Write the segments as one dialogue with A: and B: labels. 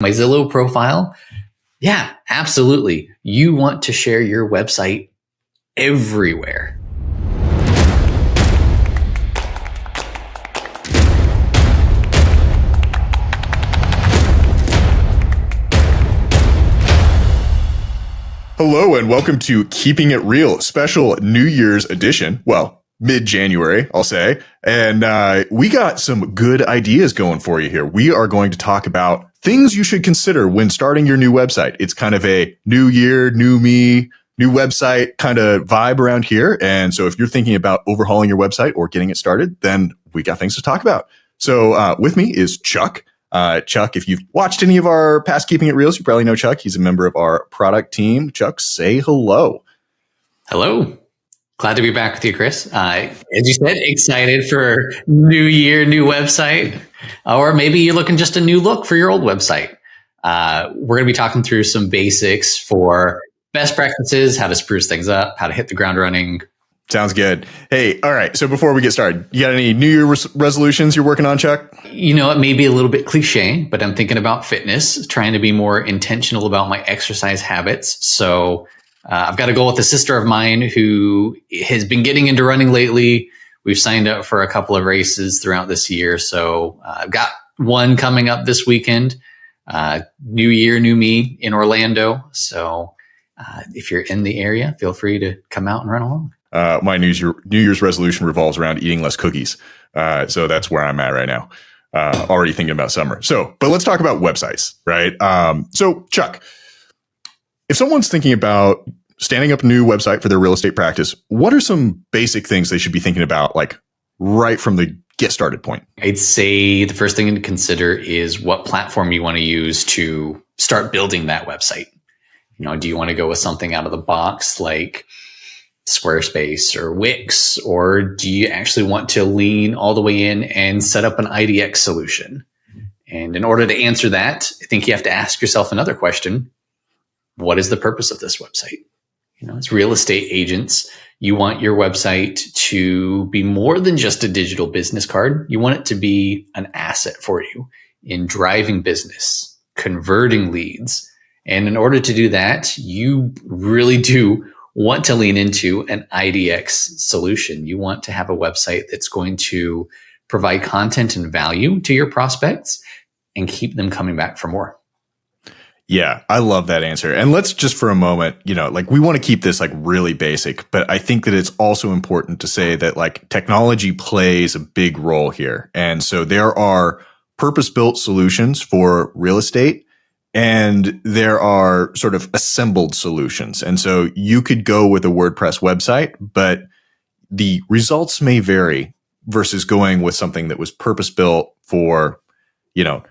A: my Zillow profile. Yeah, absolutely. You want to share your website everywhere.
B: Hello and welcome to Keeping It Real, special New Year's edition. Well, mid-January, I'll say. And we got some good ideas going for you here. We are going to talk about things you should consider when starting your new website. It's kind of a new year, new me, new website kind of vibe around here. And so if you're thinking about overhauling your website or getting it started, then we got things to talk about. So with me is Chuck. Chuck, if you've watched any of our past Keeping It Reals, you probably know Chuck. He's a member of our product team. Chuck, say hello.
A: Hello. Glad to be back with you, Chris. As you said, excited for new year, new website, or maybe you're looking just a new look for your old website. We're going to be talking through some basics for best practices, how to spruce things up, how to hit the ground running.
B: Sounds good. Hey, all right. So before we get started, you got any New Year resolutions you're working on, Chuck?
A: You know, it may be a little bit cliche, but I'm thinking about fitness, trying to be more intentional about my exercise habits. So I've got a goal with a sister of mine who has been getting into running lately. We've signed up for a couple of races throughout this year. So I've got one coming up this weekend. New year, new me in Orlando. So if you're in the area, feel free to come out and run along.
B: My New Year's resolution revolves around eating less cookies. So that's where I'm at right now. Already thinking about summer. But let's talk about websites, right? So Chuck, if someone's thinking about standing up a new website for their real estate practice, what are some basic things they should be thinking about, like right from the get started point?
A: I'd say the first thing to consider is what platform you want to use to start building that website. You know, do you want to go with something out of the box like Squarespace or Wix, or do you actually want to lean all the way in and set up an IDX solution? And in order to answer that, I think you have to ask yourself another question. What is the purpose of this website? You know, as real estate agents, you want your website to be more than just a digital business card. You want it to be an asset for you in driving business, converting leads. And in order to do that, you really do want to lean into an IDX solution. You want to have a website that's going to provide content and value to your prospects and keep them coming back for more.
B: Yeah, I love that answer. And let's just for a moment, you know, like we want to keep this like really basic, but I think that it's also important to say that like technology plays a big role here. And so there are purpose-built solutions for real estate, and there are sort of assembled solutions. And so you could go with a WordPress website, but the results may vary versus going with something that was purpose-built for, you know,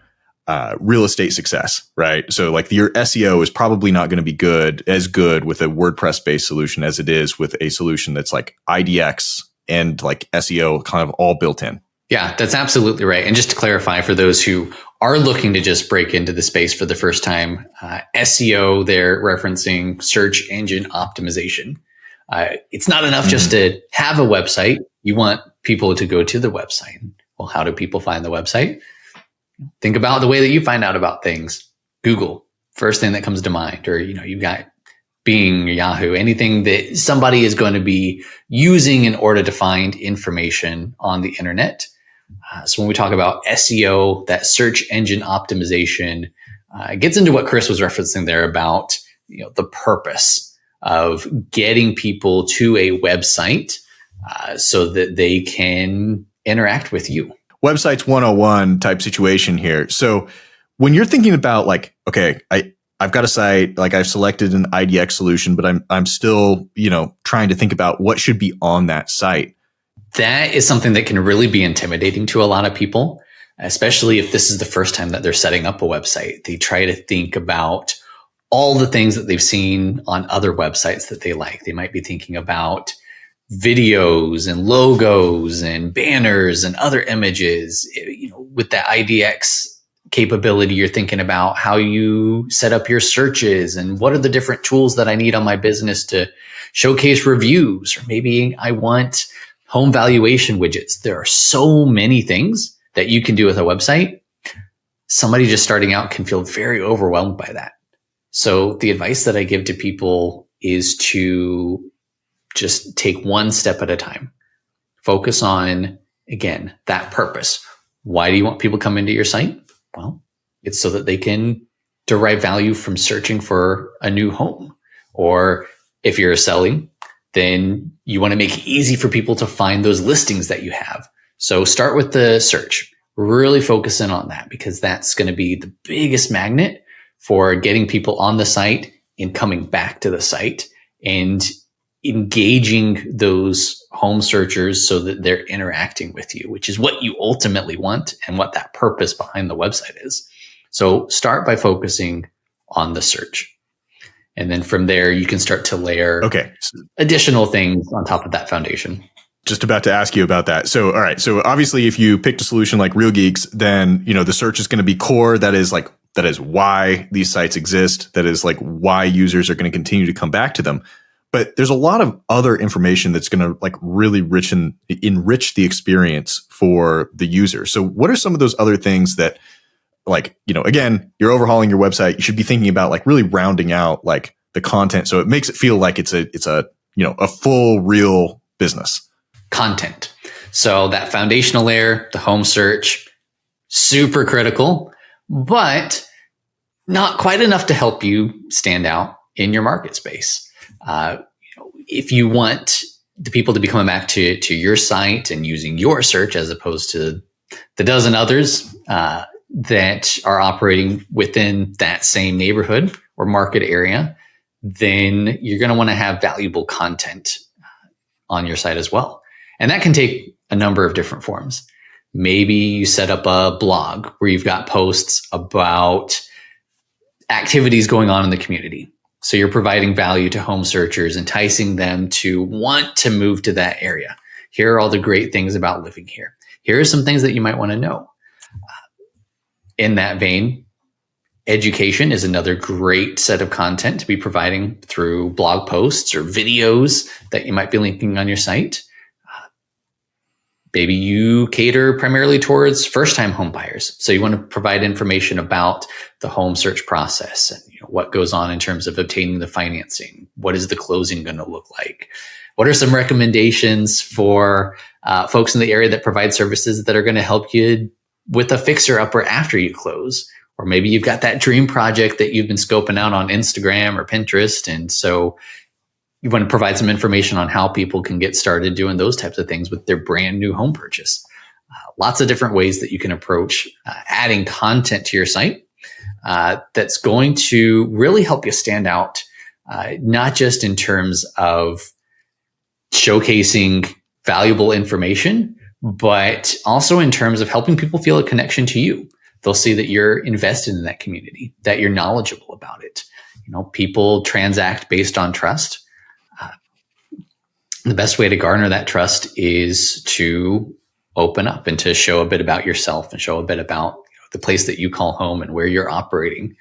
B: real estate success, right? So like your SEO is probably not going to be as good with a WordPress-based solution as it is with a solution that's like IDX and like SEO kind of all built in.
A: Yeah, that's absolutely right. And just to clarify for those who are looking to just break into the space for the first time, SEO, they're referencing search engine optimization. It's not enough just to have a website. You want people to go to the website. Well, how do people find the website? Think about the way that you find out about things. Google, first thing that comes to mind, or, you know, you've got Bing, Yahoo, anything that somebody is going to be using in order to find information on the internet. So when we talk about SEO, that search engine optimization, it gets into what Chris was referencing there about, you know, the purpose of getting people to a website so that they can interact with you.
B: Websites 101 type situation here. So when you're thinking about like, okay, I've got a site, like I've selected an IDX solution, but I'm still, you know, trying to think about what should be on that site.
A: That is something that can really be intimidating to a lot of people, especially if this is the first time that they're setting up a website. They try to think about all the things that they've seen on other websites that they like. They might be thinking about videos and logos and banners and other images. You know, with the IDX capability, you're thinking about how you set up your searches and what are the different tools that I need on my business to showcase reviews, or maybe I want home valuation widgets. There are so many things that you can do with a website. somebody just starting out can feel very overwhelmed by that. So the advice that I give to people is to just take one step at a time. Focus on, again, that purpose. Why do you want people to come into your site? Well, it's so that they can derive value from searching for a new home. Or if you're selling, then you want to make it easy for people to find those listings that you have. So start with the search. Really focus in on that, because that's going to be the biggest magnet for getting people on the site and coming back to the site and engaging those home searchers so that they're interacting with you, which is what you ultimately want and what that purpose behind the website is. So start by focusing on the search. And then from there, you can start to layer additional things on top of that foundation.
B: Just about to ask you about that. So, all right. So obviously, if you picked a solution like Real Geeks, then, the search is going to be core. That is why these sites exist. That is like why users are going to continue to come back to them. But there's a lot of other information that's going to like really enrich the experience for the user. So what are some of those other things that, like, again, you're overhauling your website, you should be thinking about like really rounding out like the content so it makes it feel like it's a full real business.
A: Content. So that foundational layer, the home search, super critical, but not quite enough to help you stand out in your market space. If you want the people to be coming back to your site and using your search as opposed to the dozen others that are operating within that same neighborhood or market area, then you're going to want to have valuable content on your site as well. And that can take a number of different forms. Maybe you set up a blog where you've got posts about activities going on in the community. So you're providing value to home searchers, enticing them to want to move to that area. Here are all the great things about living here. Here are some things that you might want to know. In that vein, education is another great set of content to be providing through blog posts or videos that you might be linking on your site. Maybe you cater primarily towards first-time home buyers. So you want to provide information about the home search process and what goes on in terms of obtaining the financing. What is the closing going to look like? What are some recommendations for folks in the area that provide services that are going to help you with a fixer-upper after you close? Or maybe you've got that dream project that you've been scoping out on Instagram or Pinterest. And so you want to provide some information on how people can get started doing those types of things with their brand new home purchase. Lots of different ways that you can approach adding content to your site that's going to really help you stand out, not just in terms of showcasing valuable information, but also in terms of helping people feel a connection to you. They'll see that you're invested in that community, that you're knowledgeable about it. People transact based on trust. The best way to garner that trust is to open up and to show a bit about yourself and show a bit about the place that you call home and where you're operating,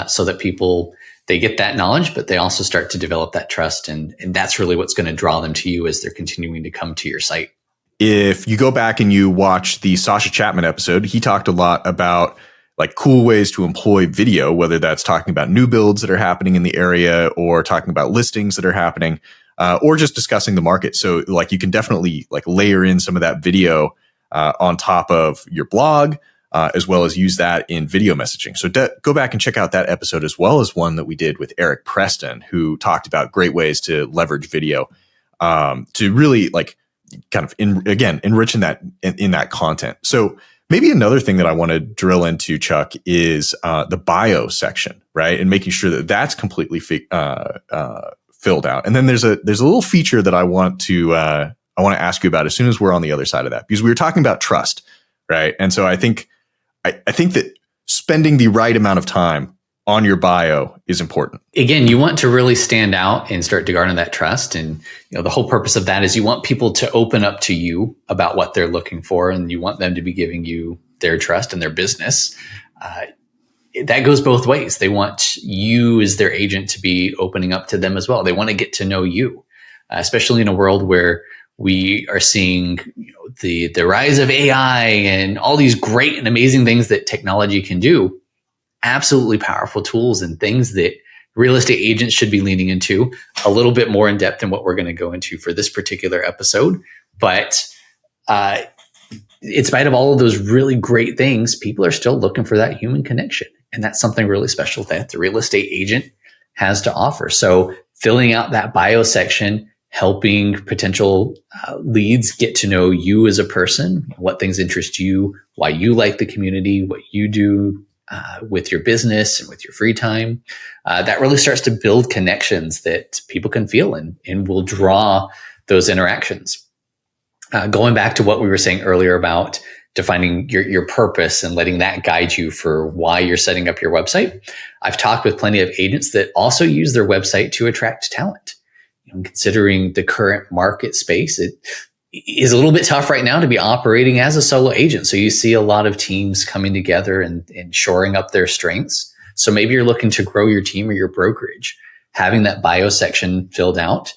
A: so that people, they get that knowledge, but they also start to develop that trust. And that's really what's going to draw them to you as they're continuing to come to your site.
B: If you go back and you watch the Sasha Chapman episode, he talked a lot about like cool ways to employ video, whether that's talking about new builds that are happening in the area or talking about listings that are happening, or just discussing the market. So like you can definitely like layer in some of that video on top of your blog, as well as use that in video messaging. So go back and check out that episode, as well as one that we did with Eric Preston, who talked about great ways to leverage video to really like kind of enriching that in that content. So maybe another thing that I want to drill into, Chuck, is the bio section, right? And making sure that that's completely filled out. And then there's a little feature that I want to ask you about as soon as we're on the other side of that, because we were talking about trust, right? And so I think that spending the right amount of time on your bio is important.
A: Again, you want to really stand out and start to garner that trust. And the whole purpose of that is you want people to open up to you about what they're looking for, and you want them to be giving you their trust and their business. That goes both ways. They want you as their agent to be opening up to them as well. They want to get to know you, especially in a world where We are seeing the rise of AI and all these great and amazing things that technology can do. Absolutely powerful tools and things that real estate agents should be leaning into a little bit more in depth than what we're going to go into for this particular episode. But in spite of all of those really great things, people are still looking for that human connection. And that's something really special that the real estate agent has to offer. So filling out that bio section, helping potential leads get to know you as a person, what things interest you, why you like the community, what you do with your business and with your free time. That really starts to build connections that people can feel and will draw those interactions. Going back to what we were saying earlier about defining your purpose and letting that guide you for why you're setting up your website. I've talked with plenty of agents that also use their website to attract talent. Considering the current market space, it is a little bit tough right now to be operating as a solo agent. So you see a lot of teams coming together and shoring up their strengths. So maybe you're looking to grow your team or your brokerage. Having that bio section filled out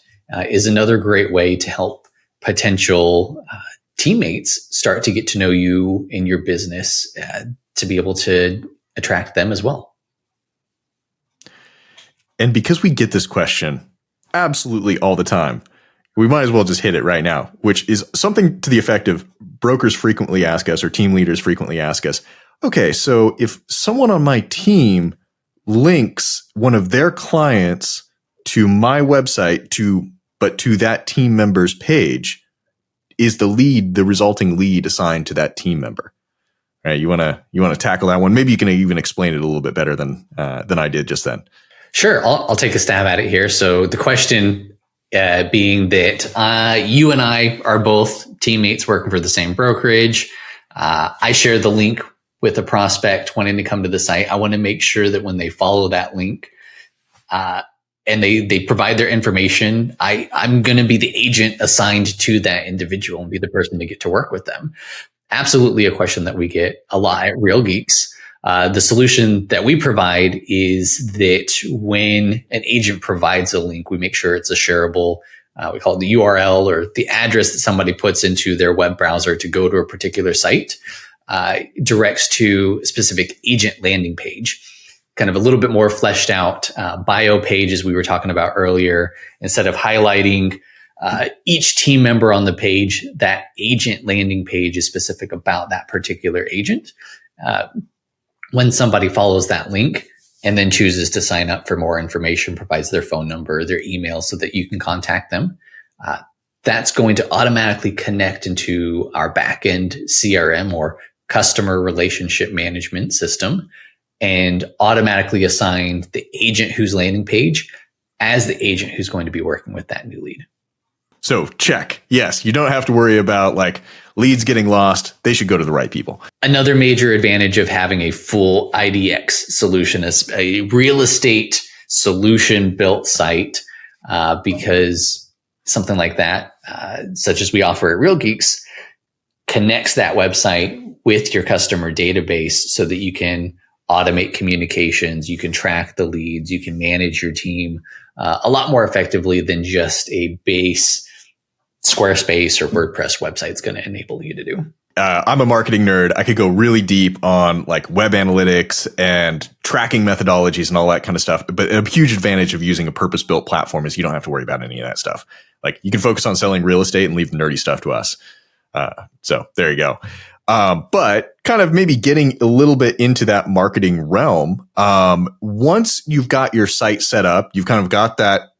A: is another great way to help potential teammates start to get to know you in your business to be able to attract them as well.
B: And because we get this question absolutely all the time, we might as well just hit it right now, which is something to the effect of brokers frequently ask us or team leaders frequently ask us, okay, so if someone on my team links one of their clients to my website but to that team member's page, is the resulting lead assigned to that team member? All right, you want to tackle that one? Maybe you can even explain it a little bit better than I did just then.
A: Sure, I'll take a stab at it here. So the question being that you and I are both teammates working for the same brokerage. I share the link with a prospect wanting to come to the site. I want to make sure that when they follow that link, and they provide their information, I'm going to be the agent assigned to that individual and be the person to get to work with them. Absolutely a question that we get a lot at Real Geeks. The solution that we provide is that when an agent provides a link, we make sure it's a shareable, we call it the URL or the address that somebody puts into their web browser to go to a particular site, directs to a specific agent landing page. Kind of a little bit more fleshed out bio page, as we were talking about earlier. Instead of highlighting each team member on the page, that agent landing page is specific about that particular agent. When somebody follows that link and then chooses to sign up for more information, provides their phone number, their email so that you can contact them, that's going to automatically connect into our backend CRM or customer relationship management system, and automatically assign the agent whose landing page as the agent who's going to be working with that new lead.
B: So check. Yes, you don't have to worry about leads getting lost. They should go to the right people.
A: Another major advantage of having a full IDX solution is a real estate solution built site, because something like that, such as we offer at Real Geeks, connects that website with your customer database so that you can automate communications, you can track the leads, you can manage your team a lot more effectively than just a base Squarespace or WordPress website is going to enable you to do.
B: I'm a marketing nerd. I could go really deep on web analytics and tracking methodologies and all that kind of stuff. But a huge advantage of using a purpose-built platform is you don't have to worry about any of that stuff. You can focus on selling real estate and leave the nerdy stuff to us. So there you go. But kind of maybe getting a little bit into that marketing realm, once you've got your site set up, you've kind of got that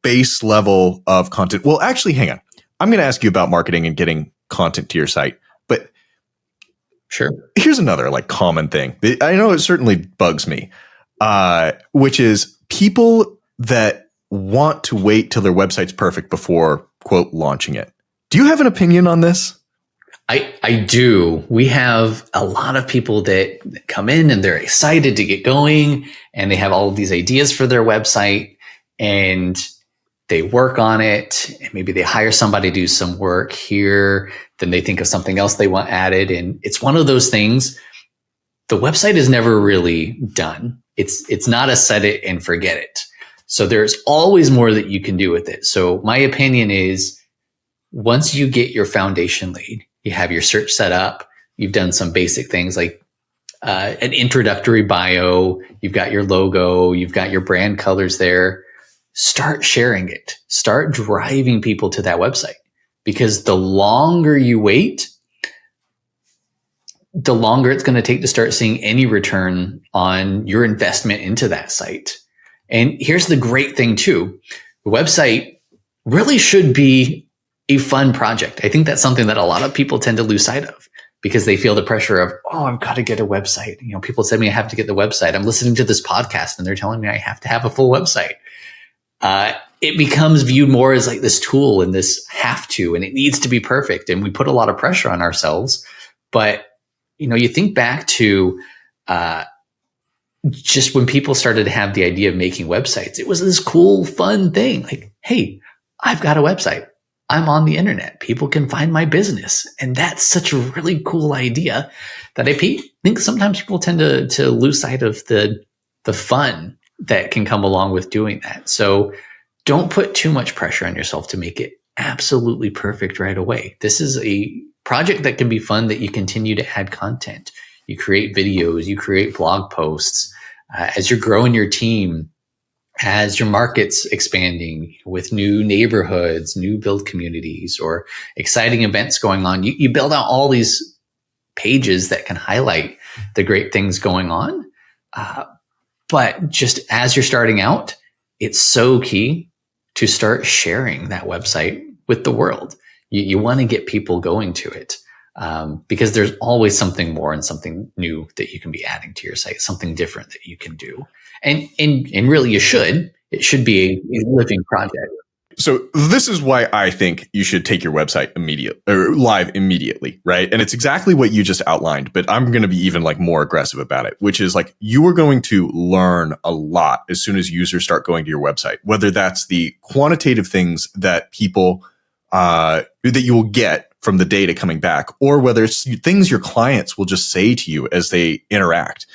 B: base level of content. Well, actually, hang on. I'm going to ask you about marketing and getting content to your site. But
A: sure,
B: here's another common thing. I know it certainly bugs me, which is people that want to wait till their website's perfect before, quote, launching it. Do you have an opinion on this?
A: I do. We have a lot of people that come in and they're excited to get going and they have all of these ideas for their website and they work on it and maybe they hire somebody to do some work here. Then they think of something else they want added. And it's one of those things. The website is never really done. It's not a set it and forget it. So there's always more that you can do with it. So my opinion is once you get your foundation laid, you have your search set up, you've done some basic things like an introductory bio, you've got your logo, you've got your brand colors there. Start sharing it. Start driving people to that website, because the longer you wait, the longer it's going to take to start seeing any return on your investment into that site. And here's the great thing too. The website really should be a fun project. I think that's something that a lot of people tend to lose sight of, because they feel the pressure of, oh, I've got to get a website. You know, people said to me, I have to get the website. I'm listening to this podcast and they're telling me I have to have a full website. It becomes viewed more as like this tool and this have to, and it needs to be perfect. And we put a lot of pressure on ourselves. But, you know, you think back to just when people started to have the idea of making websites, it was this cool, fun thing. Like, hey, I've got a website. I'm on the internet. People can find my business. And that's such a really cool idea that I think sometimes people tend to lose sight of the fun that can come along with doing that. So don't put too much pressure on yourself to make it absolutely perfect right away. This is a project that can be fun, that you continue to add content. You create videos, you create blog posts. As you're growing your team, as your market's expanding with new neighborhoods, new build communities, or exciting events going on, you build out all these pages that can highlight the great things going on. But just as you're starting out, it's so key to start sharing that website with the world. You want to get people going to it, because there's always something more and something new that you can be adding to your site, something different that you can do. And really you should. It should be a living project.
B: So this is why I think you should take your website live immediately, right? And it's exactly what you just outlined, but I'm going to be even like more aggressive about it, which is like you are going to learn a lot as soon as users start going to your website, whether that's the quantitative things that people that you will get from the data coming back, or whether it's things your clients will just say to you as they interact.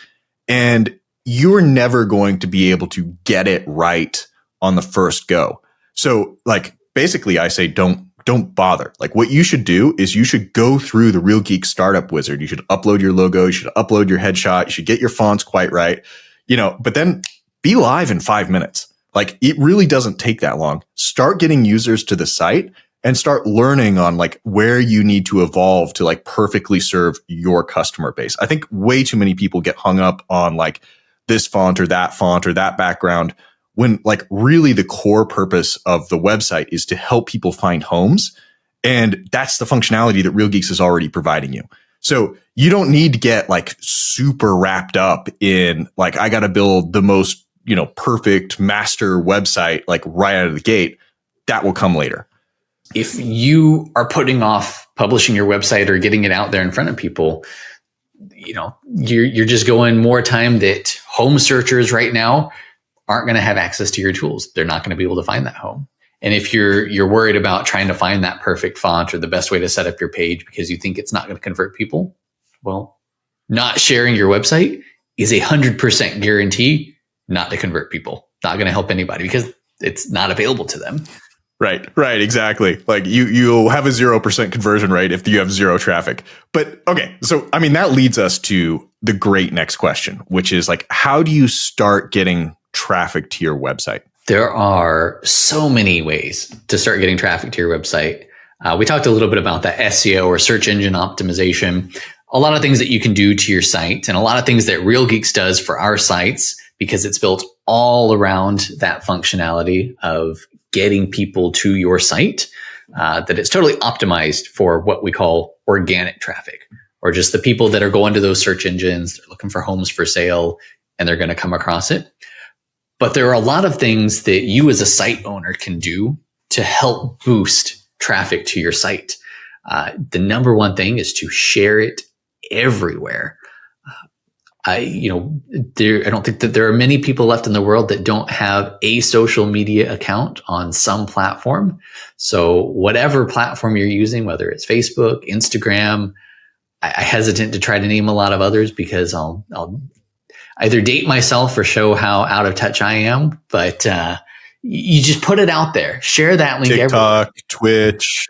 B: And you're never going to be able to get it right on the first go. So like basically I say don't bother. Like what you should do is you should go through the Real Geek Startup Wizard. You should upload your logo, you should upload your headshot, you should get your fonts quite right, but then be live in 5 minutes. Like it really doesn't take that long. Start getting users to the site and start learning on like where you need to evolve to like perfectly serve your customer base. I think way too many people get hung up on like this font or that background, when like really the core purpose of the website is to help people find homes. And that's the functionality that Real Geeks is already providing you. So you don't need to get like super wrapped up in like, I got to build the most, perfect master website, like right out of the gate. That will come later.
A: If you are putting off publishing your website or getting it out there in front of people, you're just going more time that home searchers right now aren't going to have access to your tools. They're not going to be able to find that home. And if you're worried about trying to find that perfect font or the best way to set up your page because you think it's not going to convert people, well, not sharing your website is 100% guarantee not to convert people, not going to help anybody because it's not available to them.
B: Right, exactly. Like you'll have a 0% conversion rate if you have zero traffic. But okay, so I mean that leads us to the great next question, which is like, how do you start getting traffic to your website?
A: There are so many ways to start getting traffic to your website. We talked a little bit about that SEO or search engine optimization, a lot of things that you can do to your site, and a lot of things that Real Geeks does for our sites because it's built all around that functionality of getting people to your site, that it's totally optimized for what we call organic traffic, or just the people that are going to those search engines, they're looking for homes for sale, and they're going to come across it. But there are a lot of things that you as a site owner can do to help boost traffic to your site. The number one thing is to share it everywhere. I don't think that there are many people left in the world that don't have a social media account on some platform. So whatever platform you're using, whether it's Facebook, Instagram, I hesitate to try to name a lot of others because I'll either date myself or show how out of touch I am. But you just put it out there, share that link
B: TikTok, Twitch.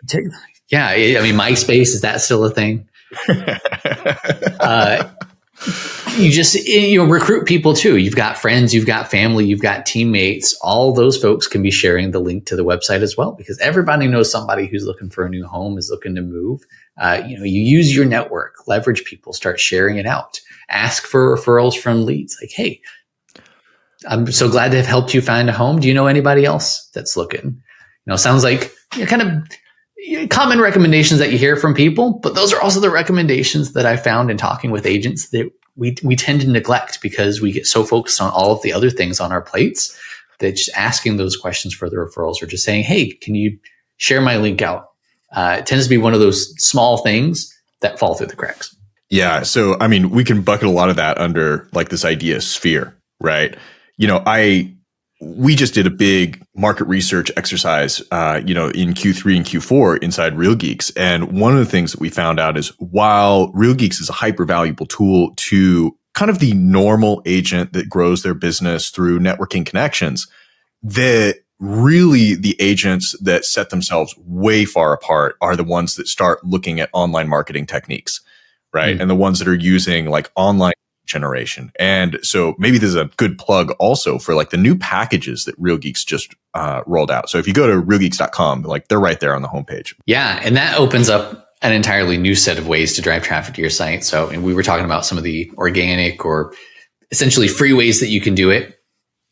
A: Yeah. I mean, MySpace, is that still a thing? You just, recruit people too. You've got friends, you've got family, you've got teammates. All those folks can be sharing the link to the website as well, because everybody knows somebody who's looking for a new home, is looking to move. You use your network, leverage people, start sharing it out, ask for referrals from leads. Like, hey, I'm so glad to have helped you find a home. Do you know anybody else that's looking? Sounds like kind of common recommendations that you hear from people, but those are also the recommendations that I found in talking with agents that we tend to neglect because we get so focused on all of the other things on our plates that just asking those questions for the referrals, or just saying, hey, can you share my link out? It tends to be one of those small things that fall through the cracks.
B: Yeah. So, I mean, we can bucket a lot of that under like this idea sphere, right? We just did a big market research exercise, in Q3 and Q4 inside Real Geeks. And one of the things that we found out is while Real Geeks is a hyper valuable tool to kind of the normal agent that grows their business through networking connections, that really the agents that set themselves way far apart are the ones that start looking at online marketing techniques, right? And the ones that are using like online generation. And so maybe there's a good plug also for like the new packages that Real Geeks just rolled out. So if you go to realgeeks.com, like they're right there on the homepage.
A: Yeah. And that opens up an entirely new set of ways to drive traffic to your site. So, and we were talking about some of the organic or essentially free ways that you can do it.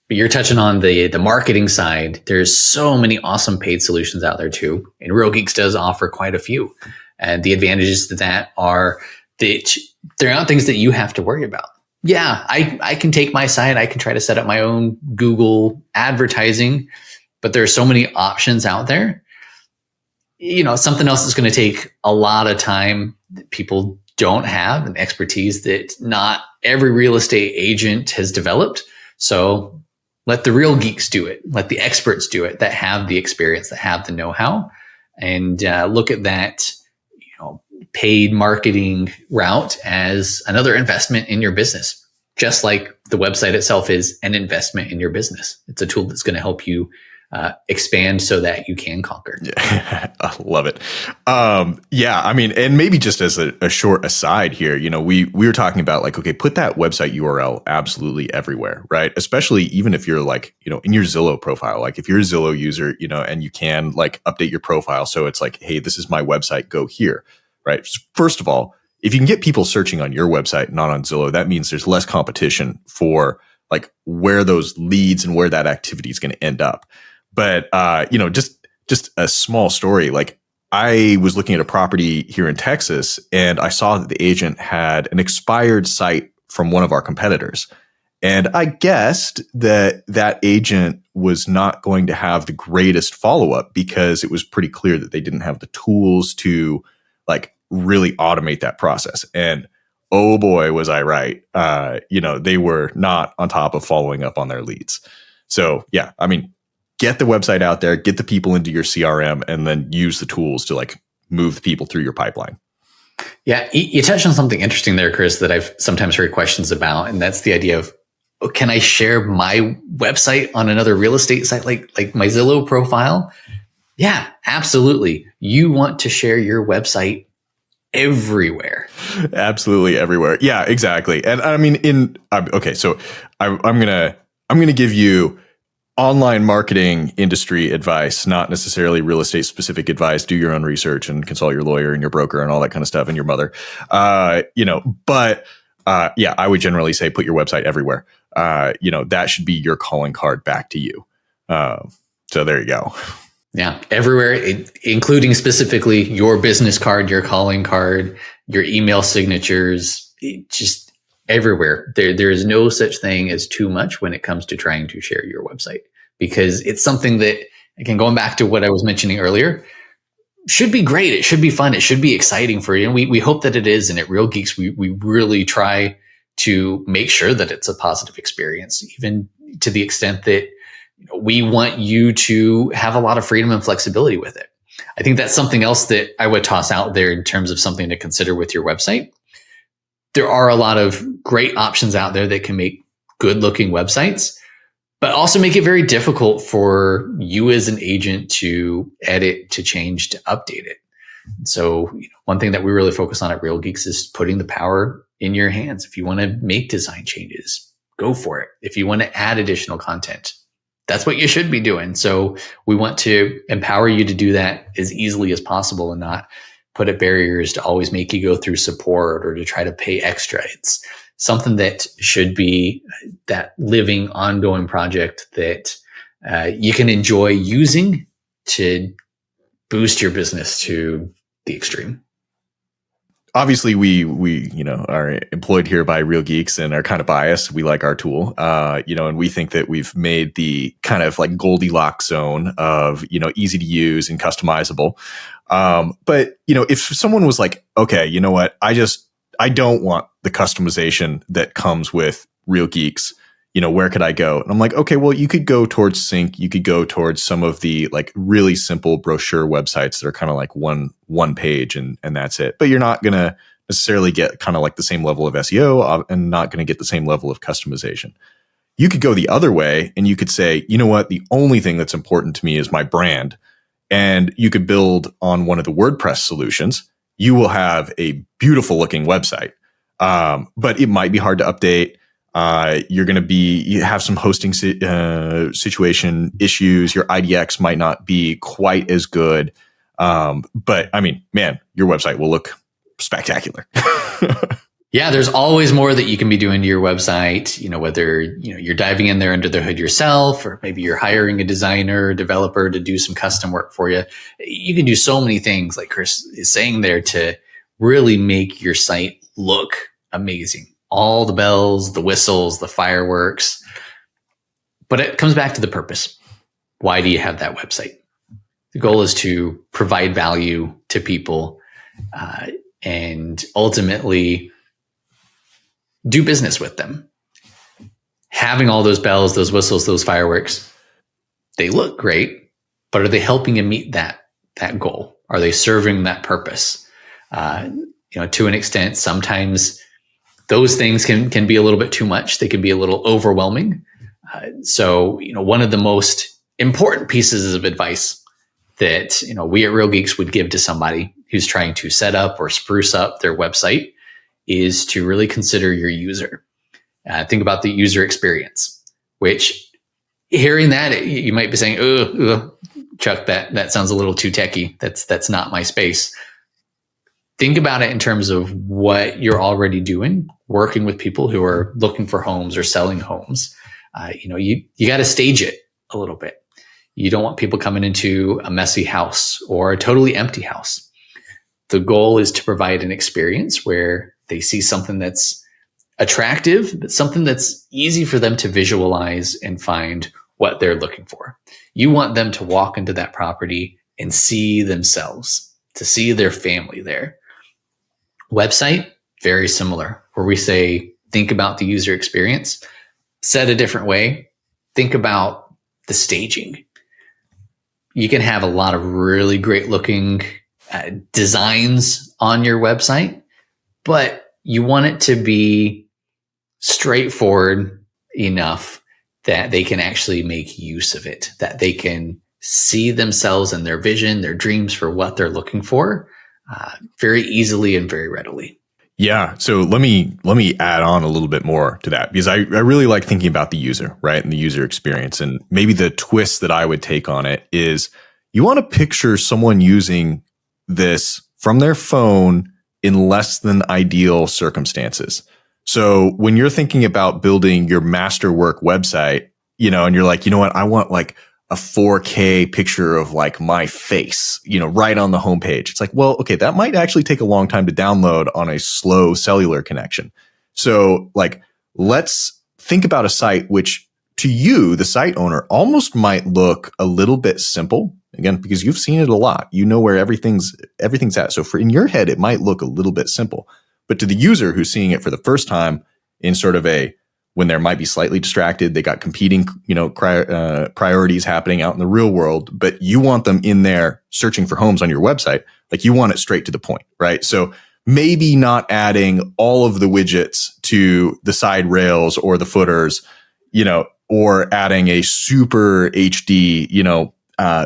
A: But you're touching on the marketing side. There's so many awesome paid solutions out there too. And Real Geeks does offer quite a few. And the advantages to that are that there aren't things that you have to worry about. Yeah, I can take my site. I can try to set up my own Google advertising, but there are so many options out there. Something else that's going to take a lot of time that people don't have, and expertise that not every real estate agent has developed. So let the Real Geeks do it. Let the experts do it that have the experience, that have the know-how, and look at that paid marketing route as another investment in your business, just like the website itself is an investment in your business. It's a tool that's going to help you expand so that you can conquer.
B: Yeah, I love it. I mean, and maybe just as a short aside here, we were talking about like, okay, put that website URL absolutely everywhere, right? Especially even if you're like, in your Zillow profile, like if you're a Zillow user, and you can like update your profile. So it's like, hey, this is my website, go here. Right. First of all, if you can get people searching on your website, not on Zillow, that means there's less competition for like where those leads and where that activity is going to end up. But, just a small story. Like I was looking at a property here in Texas and I saw that the agent had an expired site from one of our competitors. And I guessed that that agent was not going to have the greatest follow-up because it was pretty clear that they didn't have the tools to like really automate that process. And oh boy, was I right. They were not on top of following up on their leads. So yeah, I mean, get the website out there, get the people into your CRM, and then use the tools to like move the people through your pipeline.
A: Yeah. You touched on something interesting there, Chris, that I've sometimes heard questions about. And that's the idea of, can I share my website on another real estate site, like my Zillow profile? Yeah, absolutely. You want to share your website everywhere.
B: Absolutely everywhere. Yeah, exactly. And I mean, okay, so I'm gonna give you online marketing industry advice, not necessarily real estate specific advice. Do your own research and consult your lawyer and your broker and all that kind of stuff, and your mother. But I would generally say put your website everywhere. That should be your calling card back to you. So there you go.
A: Yeah, everywhere, including specifically your business card, your calling card, your email signatures, just everywhere. There is no such thing as too much when it comes to trying to share your website, because it's something that, again, going back to what I was mentioning earlier, should be great. It should be fun. It should be exciting for you. And we hope that it is. And at Real Geeks, we really try to make sure that it's a positive experience, even to the extent that we want you to have a lot of freedom and flexibility with it. I think that's something else that I would toss out there in terms of something to consider with your website. There are a lot of great options out there that can make good looking websites, but also make it very difficult for you as an agent to edit, to change, to update it. So one thing that we really focus on at Real Geeks is putting the power in your hands. If you want to make design changes, go for it. If you want to add additional content, that's what you should be doing. So we want to empower you to do that as easily as possible and not put up barriers to always make you go through support or to try to pay extra. It's something that should be that living, ongoing project that you can enjoy using to boost your business to the extreme.
B: Obviously, we are employed here by Real Geeks and are kind of biased. We like our tool, and we think that we've made the kind of like Goldilocks zone of easy to use and customizable. But if someone was like, okay, you know what, I don't want the customization that comes with Real Geeks. Where could I go? And I'm like, okay, well, you could go towards Sync. You could go towards some of the like really simple brochure websites that are kind of like one page and that's it. But you're not going to necessarily get kind of like the same level of SEO and not going to get the same level of customization. You could go the other way and you could say, you know what, the only thing that's important to me is my brand. And you could build on one of the WordPress solutions. You will have a beautiful looking website, but it might be hard to update. You have some hosting situation issues. Your IDX might not be quite as good. But I mean, man, your website will look spectacular.
A: Yeah, there's always more that you can be doing to your website, whether, you're diving in there under the hood yourself, or maybe you're hiring a designer or developer to do some custom work for you. You can do so many things, like Chris is saying there, to really make your site look amazing. All the bells, the whistles, the fireworks. But it comes back to the purpose. Why do you have that website? The goal is to provide value to people and ultimately do business with them. Having all those bells, those whistles, those fireworks, they look great, but are they helping you meet that goal? Are they serving that purpose? To an extent, sometimes those things can be a little bit too much. They can be a little overwhelming. So one of the most important pieces of advice that we at Real Geeks would give to somebody who's trying to set up or spruce up their website is to really consider your user. Think about the user experience, which hearing that, you might be saying, Chuck, that sounds a little too techie. That's not my space. Think about it in terms of what you're already doing, working with people who are looking for homes or selling homes. You got to stage it a little bit. You don't want people coming into a messy house or a totally empty house. The goal is to provide an experience where they see something that's attractive, but something that's easy for them to visualize and find what they're looking for. You want them to walk into that property and see themselves, to see their family there. Website, very similar, where we say, think about the user experience. Said a different way, think about the staging. You can have a lot of really great looking designs on your website, but you want it to be straightforward enough that they can actually make use of it, that they can see themselves and their vision, their dreams for what they're looking for very easily and very readily.
B: Yeah. So let me add on a little bit more to that, because I really like thinking about the user, right? And the user experience. And maybe the twist that I would take on it is you want to picture someone using this from their phone in less than ideal circumstances. So when you're thinking about building your masterwork website, and you're like, you know what, I want like a 4K picture of like my face, right on the homepage. It's like, well, okay, that might actually take a long time to download on a slow cellular connection. So like, let's think about a site which to you, the site owner, almost might look a little bit simple. Again, because you've seen it a lot, where everything's at. So in your head, it might look a little bit simple, but to the user who's seeing it for the first time in sort of when they might be slightly distracted, they got competing, priorities happening out in the real world, but you want them in there searching for homes on your website. Like you want it straight to the point, right? So maybe not adding all of the widgets to the side rails or the footers, or adding a super HD,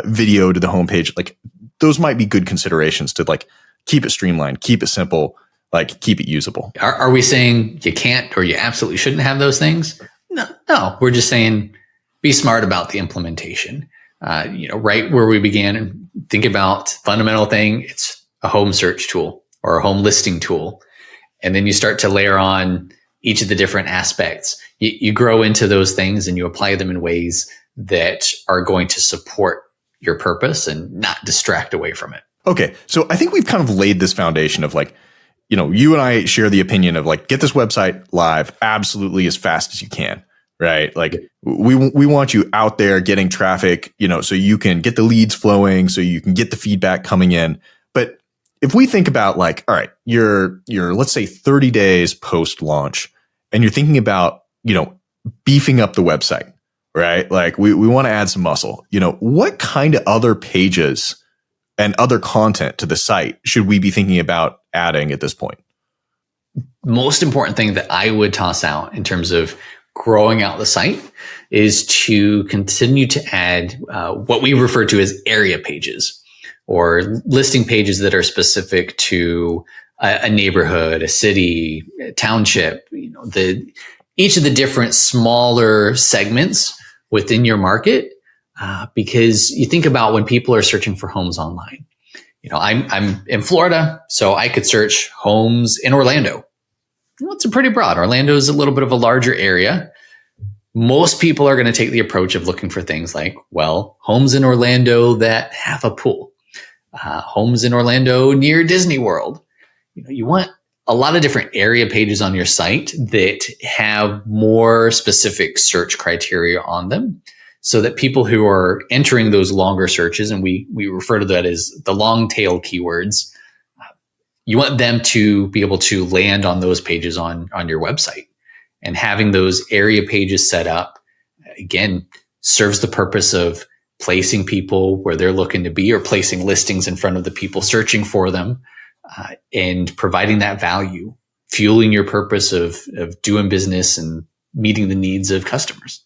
B: video to the homepage. Like those might be good considerations to like keep it streamlined, keep it simple, like keep it usable.
A: Are we saying you can't or you absolutely shouldn't have those things? No, we're just saying be smart about the implementation. Right where we began, and think about fundamental thing. It's a home search tool or a home listing tool. And then you start to layer on each of the different aspects. You grow into those things and you apply them in ways that are going to support your purpose and not distract away from it.
B: Okay. So I think we've kind of laid this foundation of like, you and I share the opinion of like, get this website live absolutely as fast as you can, right? Like we want you out there getting traffic, so you can get the leads flowing, so you can get the feedback coming in. But if we think about like, all right, you're let's say 30 days post launch and you're thinking about, beefing up the website, right? Like we want to add some muscle, what kind of other pages and other content to the site should we be thinking about adding at this point?
A: Most important thing that I would toss out in terms of growing out the site is to continue to add what we refer to as area pages or listing pages that are specific to a neighborhood, a city, a township, each of the different smaller segments within your market. Because you think about when people are searching for homes online, I'm in Florida, so I could search homes in Orlando. It's pretty broad. Orlando is a little bit of a larger area. Most people are going to take the approach of looking for things like, homes in Orlando that have a pool, homes in Orlando near Disney World. You want a lot of different area pages on your site that have more specific search criteria on them, so that people who are entering those longer searches, and we refer to that as the long tail keywords, you want them to be able to land on those pages on your website. And having those area pages set up, again, serves the purpose of placing people where they're looking to be or placing listings in front of the people searching for them, and providing that value, fueling your purpose of doing business and meeting the needs of customers.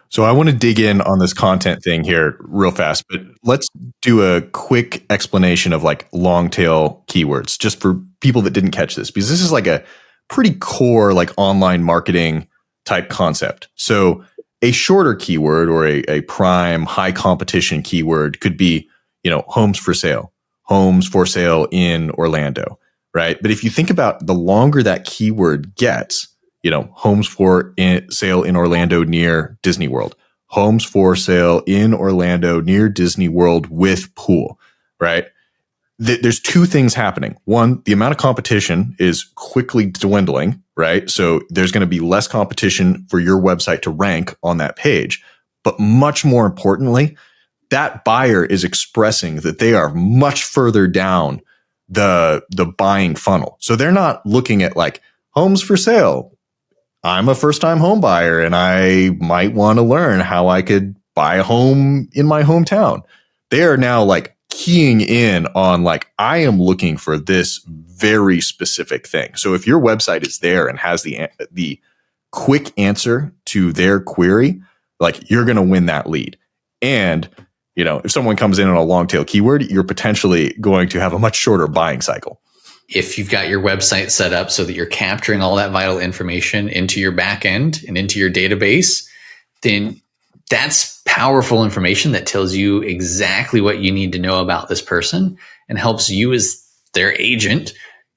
B: So I want to dig in on this content thing here real fast, but let's do a quick explanation of like long tail keywords just for people that didn't catch this, because this is like a pretty core like online marketing type concept. So a shorter keyword or a prime high competition keyword could be, homes for sale in Orlando, right? But if you think about the longer that keyword gets, homes for sale in Orlando near Disney World, homes for sale in Orlando near Disney World with pool, right? There's two things happening. One, the amount of competition is quickly dwindling, right? So there's going to be less competition for your website to rank on that page. But much more importantly, that buyer is expressing that they are much further down the buying funnel. So they're not looking at like homes for sale. I'm a first-time home buyer and I might want to learn how I could buy a home in my hometown. They are now like keying in on like, I am looking for this very specific thing. So if your website is there and has the quick answer to their query, like you're going to win that lead. And, if someone comes in on a long tail keyword, you're potentially going to have a much shorter buying cycle.
A: If you've got your website set up so that you're capturing all that vital information into your back end and into your database, then that's powerful information that tells you exactly what you need to know about this person and helps you as their agent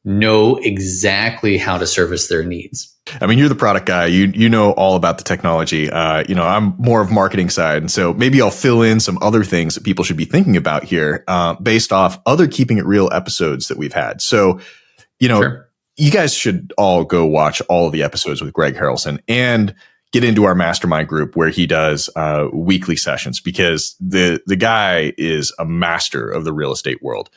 A: know exactly how to service their needs.
B: I mean, you're the product guy. You know all about the technology. I'm more of marketing side. And so maybe I'll fill in some other things that people should be thinking about here based off other Keeping It Real episodes that we've had. So, sure, you guys should all go watch all of the episodes with Greg Harrelson and get into our mastermind group where he does weekly sessions, because the guy is a master of the real estate world.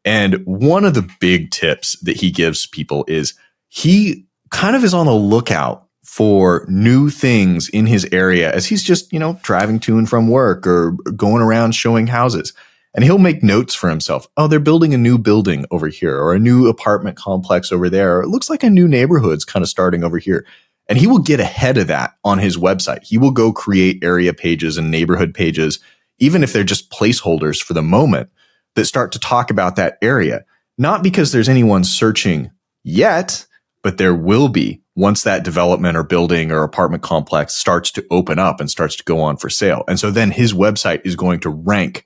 B: And one of the big tips that he gives people is he kind of is on the lookout for new things in his area as he's just, driving to and from work or going around showing houses. And he'll make notes for himself. Oh, they're building a new building over here or a new apartment complex over there. Or it looks like a new neighborhood's kind of starting over here. And he will get ahead of that on his website. He will go create area pages and neighborhood pages, even if they're just placeholders for the moment, that start to talk about that area. Not because there's anyone searching yet, but there will be once that development or building or apartment complex starts to open up and starts to go on for sale. And so then his website is going to rank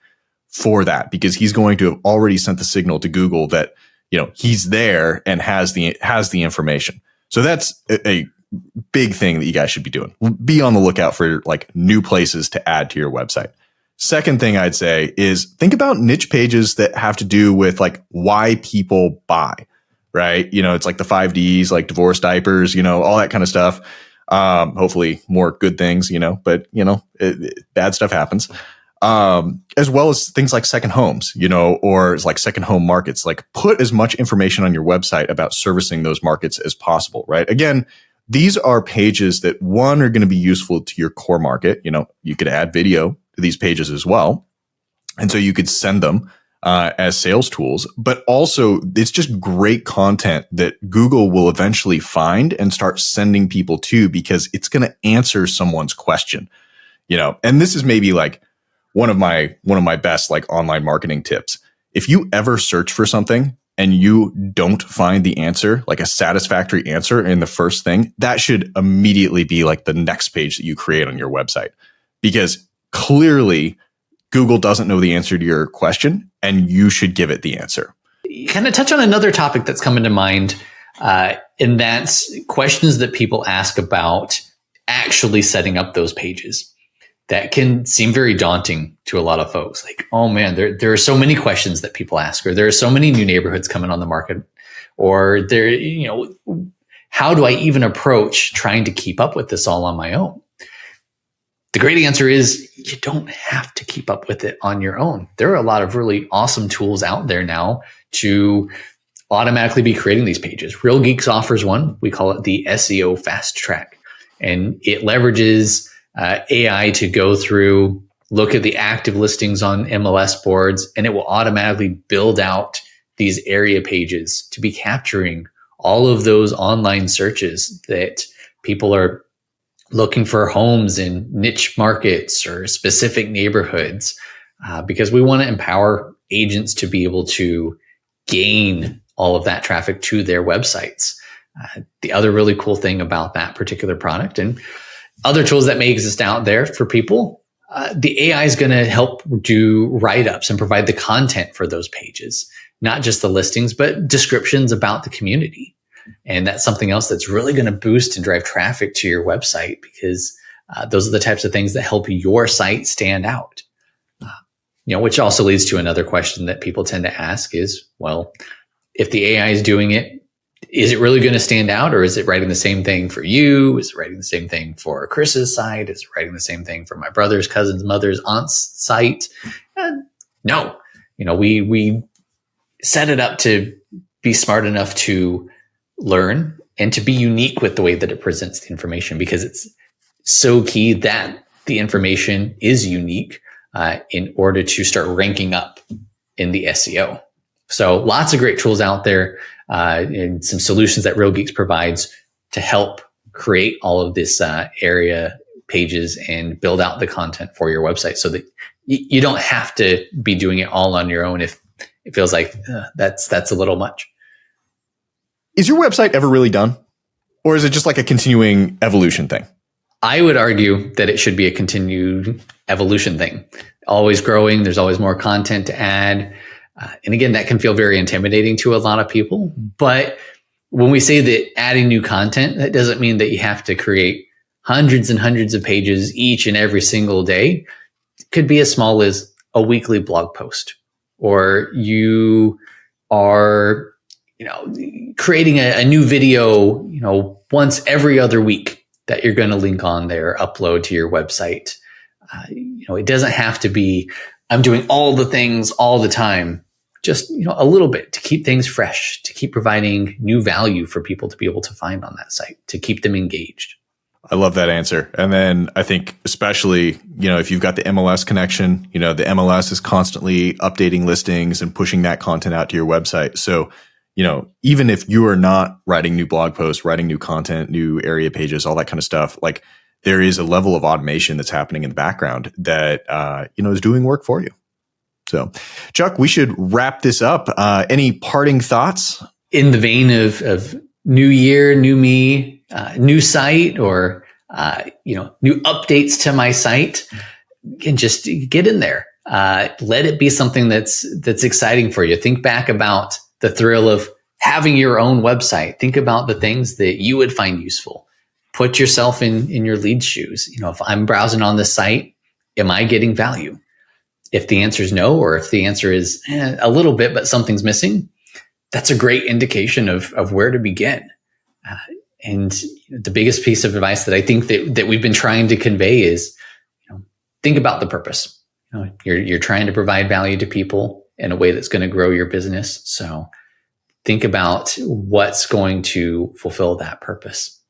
B: for that because he's going to have already sent the signal to Google that, he's there and has the information. So that's a big thing that you guys should be doing. Be on the lookout for like new places to add to your website. Second thing I'd say is think about niche pages that have to do with like why people buy, right? It's like the 5Ds, like divorce diapers, all that kind of stuff. Hopefully more good things, but bad stuff happens. As well as things like second homes, or like second home markets, like put as much information on your website about servicing those markets as possible, right? Again, these are pages that one are going to be useful to your core market. You could add video to these pages as well. And so you could send them as sales tools, but also it's just great content that Google will eventually find and start sending people to because it's going to answer someone's question, and this is maybe like one of my best like online marketing tips. If you ever search for something and you don't find the answer, like a satisfactory answer in the first thing, that should immediately be like the next page that you create on your website, because clearly Google doesn't know the answer to your question and you should give it the answer.
A: You kind of touch on another topic that's coming to mind, and that's questions that people ask about actually setting up those pages. That can seem very daunting to a lot of folks. Like, oh man, there are so many questions that people ask, or there are so many new neighborhoods coming on the market, or how do I even approach trying to keep up with this all on my own? The great answer is you don't have to keep up with it on your own. There are a lot of really awesome tools out there now to automatically be creating these pages. Real Geeks offers one. We call it the SEO Fast Track, and it leverages AI to go through, look at the active listings on MLS boards, and it will automatically build out these area pages to be capturing all of those online searches that people are looking for homes in niche markets or specific neighborhoods, because we want to empower agents to be able to gain all of that traffic to their websites. The other really cool thing about that particular product and other tools that may exist out there for people, the AI is going to help do write-ups and provide the content for those pages, not just the listings, but descriptions about the community. And that's something else that's really going to boost and drive traffic to your website, because those are the types of things that help your site stand out. Which also leads to another question that people tend to ask is, well, if the AI is doing it, is it really going to stand out, or is it writing the same thing for you? Is it writing the same thing for Chris's site? Is it writing the same thing for my brother's, cousin's, mother's, aunt's site? No. We set it up to be smart enough to learn and to be unique with the way that it presents the information, because it's so key that the information is unique in order to start ranking up in the SEO. So lots of great tools out there, and some solutions that Real Geeks provides to help create all of this area pages and build out the content for your website, so that you don't have to be doing it all on your own if it feels like that's a little much.
B: Is your website ever really done? Or is it just like a continuing evolution thing?
A: I would argue that it should be a continued evolution thing. Always growing. There's always more content to add. And again, that can feel very intimidating to a lot of people. But when we say that adding new content, that doesn't mean that you have to create hundreds and hundreds of pages each and every single day. It could be as small as a weekly blog post, or you are, creating a new video, once every other week that you're going to link on there, upload to your website. It doesn't have to be, I'm doing all the things all the time. Just, a little bit to keep things fresh, to keep providing new value for people to be able to find on that site, to keep them engaged.
B: I love that answer. And then I think especially, if you've got the MLS connection, the MLS is constantly updating listings and pushing that content out to your website. So even if you are not writing new blog posts, writing new content, new area pages, all that kind of stuff, like there is a level of automation that's happening in the background that, is doing work for you. So, Chuck, we should wrap this up. Any parting thoughts?
A: In the vein of new year, new me, new site, or new updates to my site, and just get in there. Let it be something that's exciting for you. Think back about the thrill of having your own website. Think about the things that you would find useful. Put yourself in your lead's shoes. If I'm browsing on this site, am I getting value? If the answer is no, or if the answer is a little bit, but something's missing, that's a great indication of where to begin. And the biggest piece of advice that I think that we've been trying to convey is, think about the purpose. You're trying to provide value to people in a way that's going to grow your business. So think about what's going to fulfill that purpose.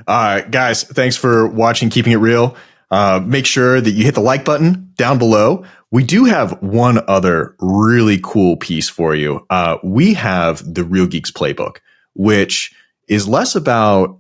B: Guys, thanks for watching Keeping It Real. Make sure that you hit the like button down below. We do have one other really cool piece for you. We have the Real Geeks Playbook, which is less about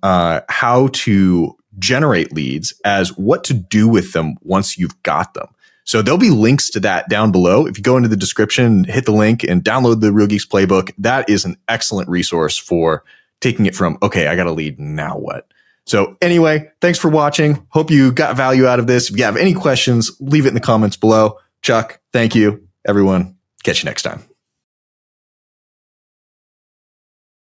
B: how to generate leads as what to do with them once you've got them. So there'll be links to that down below. If you go into the description, hit the link and download the Real Geeks Playbook, that is an excellent resource for taking it from, okay, I got a lead, now what? So anyway, thanks for watching. Hope you got value out of this. If you have any questions, leave it in the comments below. Chuck, thank you. Everyone, catch you next time.